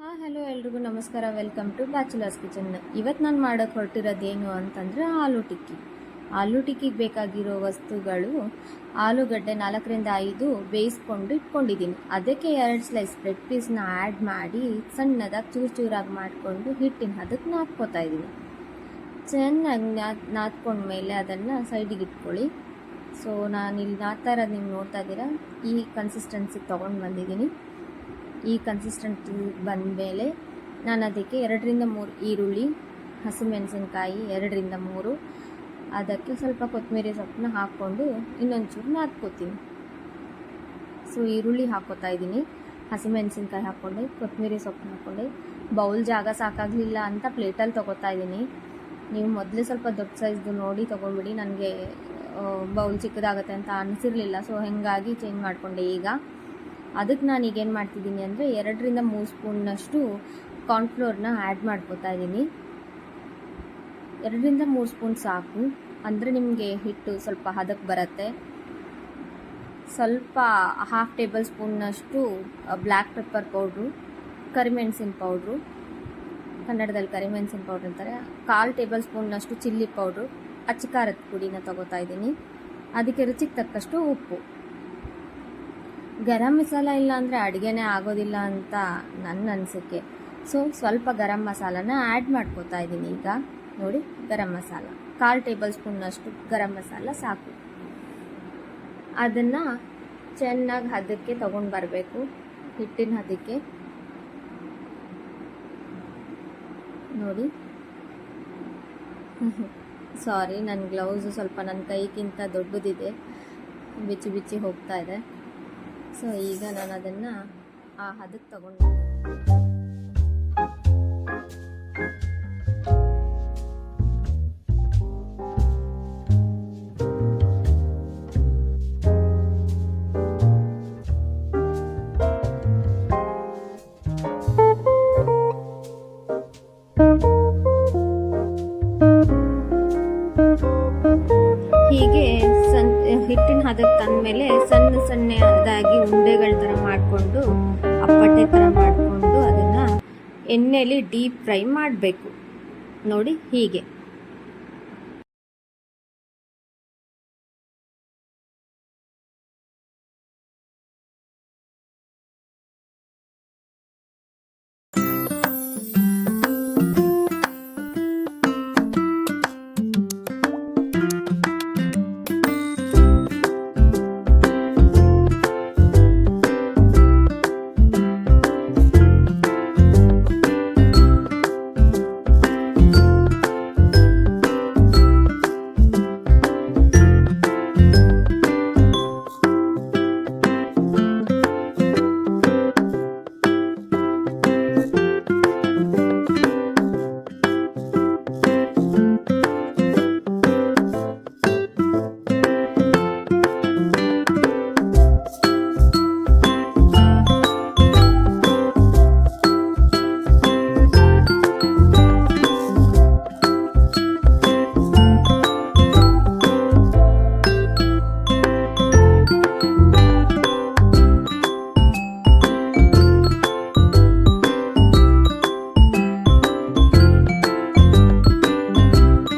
Hello ಎಲ್ರಿಗೂ ನಮಸ್ಕಾರ. Welcome to bachelors kitchen. ಇವತ್ತು ನಾನು ಮಾಡೋಕ್ಕೆ ಹೊರಟಿರೋದೇನು ಅಂತಂದರೆ ಆಲೂ ಟಿಕ್ಕಿ. ಆಲೂ ಟಿಕ್ಕಿಗೆ ಬೇಕಾಗಿರೋ ವಸ್ತುಗಳು: ಆಲೂಗಡ್ಡೆ 4ರಿಂದ 5 ಬೇಯಿಸ್ಕೊಂಡು ಇಟ್ಕೊಂಡಿದ್ದೀನಿ. ಅದಕ್ಕೆ 2 ಸ್ಲೈಸ್ ಬ್ರೆಡ್ ಪೀಸ್ನ ಆ್ಯಡ್ ಮಾಡಿ ಸಣ್ಣದಾಗಿ ಚೂರು ಚೂರಾಗಿ ಮಾಡಿಕೊಂಡು ಹಿಟ್ಟಿನ ಅದಕ್ಕೆ ನಾದ್ಕೋತಾ ಇದ್ದೀನಿ. ಚೆನ್ನಾಗಿ ನಾದ್ಕೊಂಡ್ಮೇಲೆ ಅದನ್ನು ಸೈಡಿಗೆ ಇಟ್ಕೊಳ್ಳಿ. ಸೊ ನಾನಿಲ್ಲಿ ನಾದ್ತಾ ಇರೋದು ನೀವು ನೋಡ್ತಾ ಇದ್ದೀರಾ. ಈ ಕನ್ಸಿಸ್ಟೆನ್ಸಿಗೆ ತೊಗೊಂಡು ಬಂದಿದ್ದೀನಿ. ಈ ಕನ್ಸಿಸ್ಟೆನ್ಸಿ ಬಂದಮೇಲೆ ನಾನು ಅದಕ್ಕೆ 2ರಿಂದ 3 ಈರುಳ್ಳಿ, ಹಸಿಮೆಣಸಿನ್ಕಾಯಿ 2ರಿಂದ 3, ಅದಕ್ಕೆ ಸ್ವಲ್ಪ ಕೊತ್ತಂಬರಿ ಸೊಪ್ಪನ್ನ ಹಾಕ್ಕೊಂಡು ಇನ್ನೊಂಚೂರು ನಾದ್ಕೋತೀನಿ. ಸೊ ಈರುಳ್ಳಿ ಹಾಕ್ಕೋತಾ ಇದ್ದೀನಿ, ಹಸಿಮೆಣಸಿನ್ಕಾಯಿ ಹಾಕ್ಕೊಂಡೆ, ಕೊತ್ತಂಬರಿ ಸೊಪ್ಪನ್ನ ಹಾಕ್ಕೊಂಡೆ. ಬೌಲ್ ಜಾಗ ಸಾಕಾಗಲಿಲ್ಲ ಅಂತ ಪ್ಲೇಟಲ್ಲಿ ತೊಗೋತಾ ಇದ್ದೀನಿ. ನೀವು ಮೊದಲೇ ಸ್ವಲ್ಪ ದೊಡ್ಡ ಸೈಜ್ದು ನೋಡಿ ತೊಗೊಂಡ್ಬಿಡಿ. ನನಗೆ ಬೌಲ್ ಚಿಕ್ಕದಾಗುತ್ತೆ ಅಂತ ಅನಿಸಿರಲಿಲ್ಲ, ಸೊ ಹಾಗಾಗಿ ಚೇಂಜ್ ಮಾಡಿಕೊಂಡೆ. ಈಗ ಅದಕ್ಕೆ ನಾನು ಈಗೇನು ಮಾಡ್ತಿದ್ದೀನಿ ಅಂದರೆ 2ರಿಂದ 3 ಸ್ಪೂನ್ನಷ್ಟು ಕಾರ್ನ್ಫ್ಲೋರ್ನ ಆ್ಯಡ್ ಮಾಡ್ಕೋತಾ ಇದ್ದೀನಿ. 2ರಿಂದ 3 ಸ್ಪೂನ್ ಸಾಕು, ಅಂದರೆ ನಿಮಗೆ ಹಿಟ್ಟು ಸ್ವಲ್ಪ ಹದಕ್ಕೆ ಬರುತ್ತೆ. ಸ್ವಲ್ಪ 1/2 ಟೇಬಲ್ ಸ್ಪೂನ್ನಷ್ಟು ಬ್ಲ್ಯಾಕ್ ಪೆಪ್ಪರ್ ಪೌಡ್ರು, ಕರಿಮೆಣಸಿನ ಪೌಡ್ರು, ಕನ್ನಡದಲ್ಲಿ ಕರಿಮೆಣಸಿನ ಪೌಡ್ರ್ ಅಂತಾರೆ. 1/4 ಟೇಬಲ್ ಸ್ಪೂನ್ನಷ್ಟು ಚಿಲ್ಲಿ ಪೌಡ್ರು, ಅಚ್ಚ ಖಾರದ ಪುಡಿನ ತೊಗೋತಾ ಇದ್ದೀನಿ. ಅದಕ್ಕೆ ರುಚಿಗೆ ತಕ್ಕಷ್ಟು ಉಪ್ಪು. ಗರಂ ಮಸಾಲ ಇಲ್ಲ ಅಂದರೆ ಅಡುಗೆನೇ ಆಗೋದಿಲ್ಲ ಅಂತ ನನ್ನ ಅನಿಸಿಕೆ. ಸೊ ಸ್ವಲ್ಪ ಗರಂ ಮಸಾಲನ ಆ್ಯಡ್ ಮಾಡ್ಕೋತಾ ಇದ್ದೀನಿ. ಈಗ ನೋಡಿ, ಗರಂ ಮಸಾಲ 1/4 ಟೇಬಲ್ ಸ್ಪೂನ್ನಷ್ಟು ಗರಂ ಮಸಾಲ ಸಾಕು. ಅದನ್ನು ಚೆನ್ನಾಗಿ ಹದಕ್ಕೆ ತೊಗೊಂಡು ಬರಬೇಕು, ಹಿಟ್ಟಿನ ಹದಕ್ಕೆ. ನೋಡಿ, ಸಾರಿ, ನನ್ನ ಗ್ಲೌಸು ಸ್ವಲ್ಪ ನನ್ನ ಕೈಗಿಂತ ದೊಡ್ಡದಿದೆ, ಬಿಚ್ಚಿ ಬಿಚ್ಚಿ ಹೋಗ್ತಾ ಇದೆ. ಸೊ ಈಗ ನಾನು ಅದನ್ನು ಆ ಹದಕ್ಕೆ ತಗೊಂಡು ಹೀಗೆ ಹಿಟ್ಟಿನ ಹದಕ್ಕೆ ತಂದಮೇಲೆ ಸಣ್ಣದಾಗಿ ಉಂಡೆಗಳ ಥರ ಮಾಡಿಕೊಂಡು, ಅಪ್ಪಟ್ಟೆ ಥರ ಮಾಡಿಕೊಂಡು ಅದನ್ನು ಎಣ್ಣೆಯಲ್ಲಿ ಡೀಪ್ ಫ್ರೈ ಮಾಡಬೇಕು. ನೋಡಿ, ಹೀಗೆ